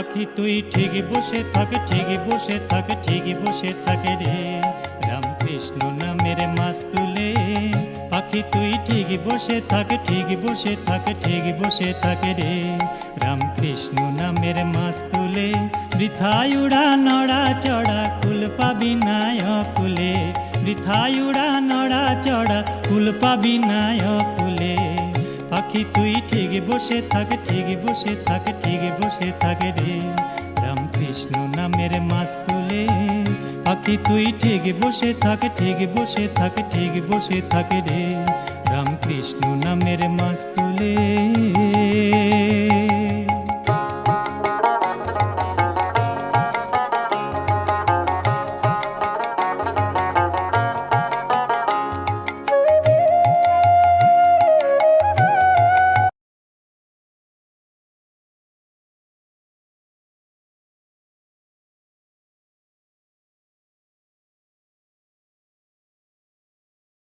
পাখি তুই ঠিক বসে থাক, ঠিক বসে থাক, ঠিক বসে থাকে রে রামকৃষ্ণ নামের মাছ তুলে। পাখি তুই ঠিক বসে থাক, ঠিক বসে থাক, ঠিক বসে থাকে রে রামকৃষ্ণ নামের মাছ তুলে। বৃথায় উড়া নড়া চড়া কুল পাবি না অকুলে, বৃথায় উড়া নড়া চড়া কুল পাবি না অকুলে। পাখি তুই ঠিক বসে থাক, ঠিক বসে থাক, ঠিক বসে থাকে রে রামকৃষ্ণ নামের মাছ তুলে। পাখি তুই ঠিক বসে থাক, ঠিক বসে থাক, ঠিক বসে থাকে রে রামকৃষ্ণ নামের মাছ তুলে।